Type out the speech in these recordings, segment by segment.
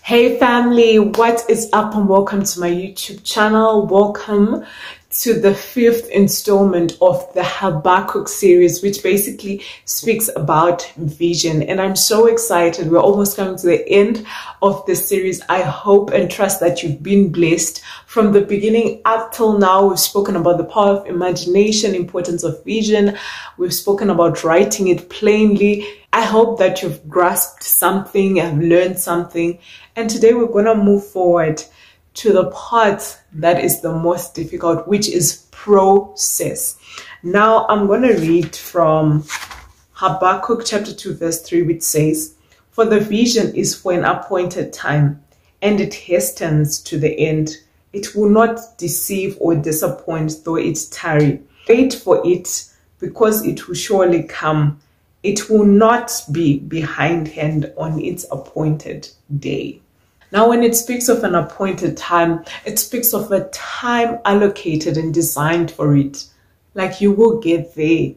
Hey family, what is up and welcome to my YouTube channel. Welcome to the 5th installment of the Habakkuk series, which basically speaks about vision. And I'm so excited. We're almost coming to the end of this series. I hope and trust that you've been blessed from the beginning up till now. We've spoken about the power of imagination, importance of vision. We've spoken about writing it plainly. I hope that you've grasped something, have learned something. And today we're going to move forward to the part that is the most difficult, which is process. Now I'm going to read from Habakkuk chapter 2 verse 3, which says, "For the vision is for an appointed time, and it hastens to the end. It will not deceive or disappoint, though it tarry. Wait for it, because it will surely come. It will not be behindhand on its appointed day." Now, when it speaks of an appointed time, it speaks of a time allocated and designed for it. Like, you will get there.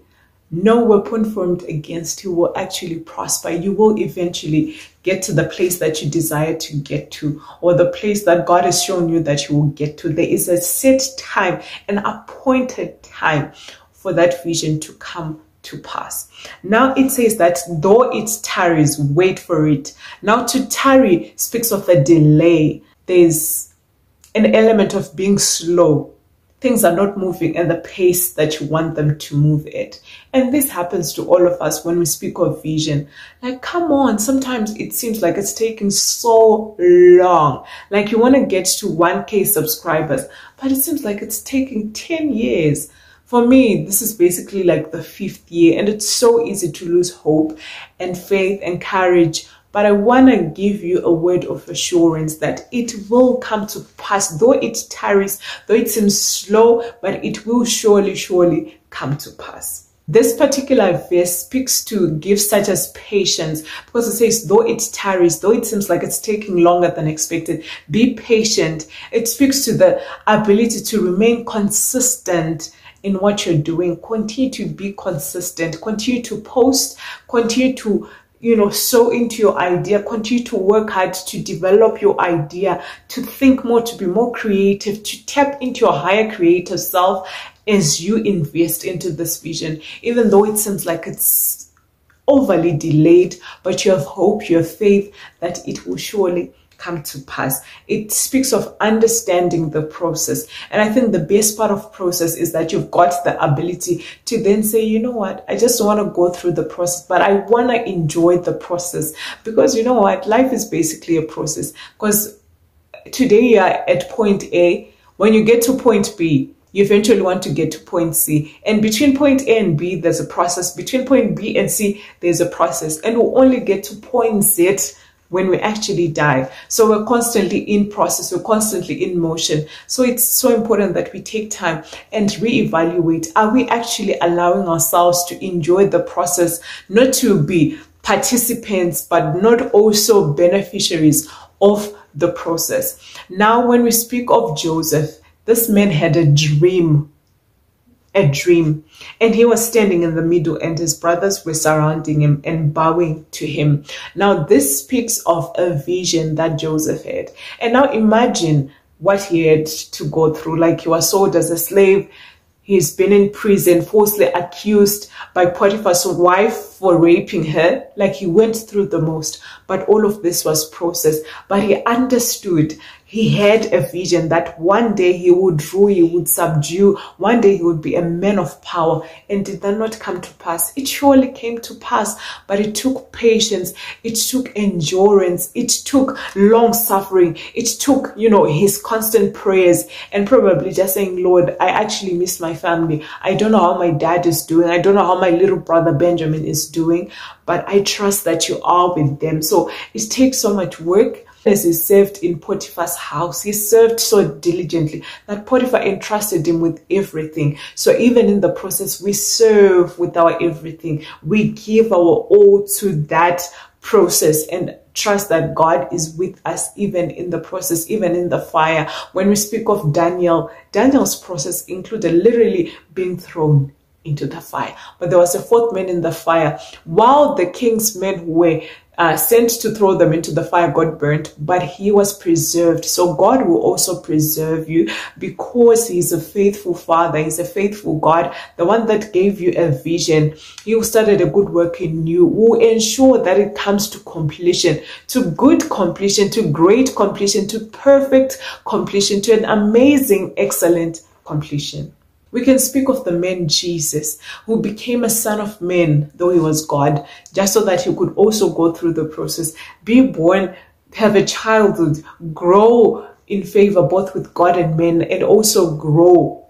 No weapon formed against you will actually prosper. You will eventually get to the place that you desire to get to, or the place that God has shown you that you will get to. There is a set time, an appointed time for that vision to come to pass. Now it says that though it tarries, wait for it. Now to tarry speaks of a delay. There's an element of being slow. Things are not moving at the pace that you want them to move at. And this happens to all of us when we speak of vision. Like, come on, sometimes it seems like it's taking so long. Like, you want to get to 1K subscribers, but it seems like it's taking 10 years. For me, this is basically like the 5th year, and it's so easy to lose hope and faith and courage. But I want to give you a word of assurance that it will come to pass. Though it tarries, though it seems slow, but it will surely come to pass. This particular verse speaks to gifts such as patience, because it says, though it tarries, though it seems like it's taking longer than expected, be patient. It speaks to the ability to remain consistent in what you're doing. Continue to be consistent, continue to post, continue to sow into your idea, continue to work hard to develop your idea, to think more, to be more creative, to tap into your higher creative self as you invest into this vision. Even though it seems like it's overly delayed, but you have hope, you have faith that it will surely come to pass. It speaks of understanding the process. And I think the best part of process is that you've got the ability to then say, you know what, I just want to go through the process, but I want to enjoy the process. Because you know what, life is basically a process. Because today you're at point A, when you get to point B, you eventually want to get to point C. And between point A and B, there's a process. Between point B and C, there's a process. And we'll only get to point Z when we actually die. So we're constantly in process, we're constantly in motion. So it's so important that we take time and reevaluate. Are we actually allowing ourselves to enjoy the process, not to be participants, but not also beneficiaries of the process? Now, when we speak of Joseph, this man had a dream, and he was standing in the middle, and his brothers were surrounding him and bowing to him. Now this speaks of a vision that Joseph had. And now imagine what he had to go through. Like, he was sold as a slave. He's been in prison, falsely accused by Potiphar's wife for raping her. Like, he went through the most, but all of this was processed. But he understood. He had a vision that one day he would rule, he would subdue, one day he would be a man of power. And did that not come to pass? It surely came to pass, but it took patience, it took endurance, it took long suffering, it took, his constant prayers, and probably just saying, Lord, I actually miss my family. I don't know how my dad is doing. I don't know how my little brother Benjamin is doing, but I trust that you are with them. So it takes so much work. As he served in Potiphar's house, he served so diligently that Potiphar entrusted him with everything. So even in the process, we serve with our everything. We give our all to that process and trust that God is with us even in the process, even in the fire. When we speak of Daniel's process included literally being thrown into the fire. But there was a fourth man in the fire. While the king's men were sent to throw them into the fire got burnt, but he was preserved. So God will also preserve you because he's a faithful Father. He's a faithful God, the one that gave you a vision. He who started a good work in you will ensure that it comes to completion, to good completion, to great completion, to perfect completion, to an amazing, excellent completion. We can speak of the man Jesus, who became a son of man, though he was God, just so that he could also go through the process, be born, have a childhood, grow in favor both with God and men, and also grow,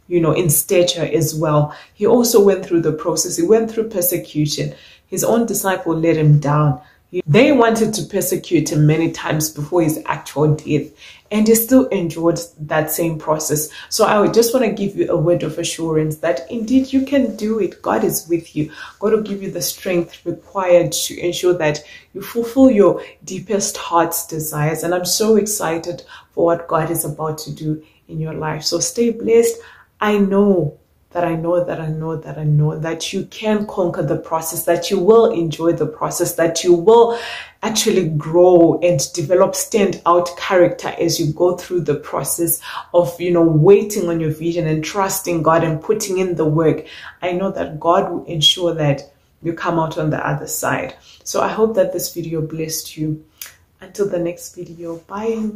in stature as well. He also went through the process. He went through persecution. His own disciple let him down. They wanted to persecute him many times before his actual death, and he still endured that same process. So I would just want to give you a word of assurance that indeed you can do it. God is with you. God will give you the strength required to ensure that you fulfill your deepest heart's desires. And I'm so excited for what God is about to do in your life. So stay blessed. I know that you can conquer the process, that you will enjoy the process, that you will actually grow and develop standout character as you go through the process of, waiting on your vision and trusting God and putting in the work. I know that God will ensure that you come out on the other side. So I hope that this video blessed you. Until the next video, bye.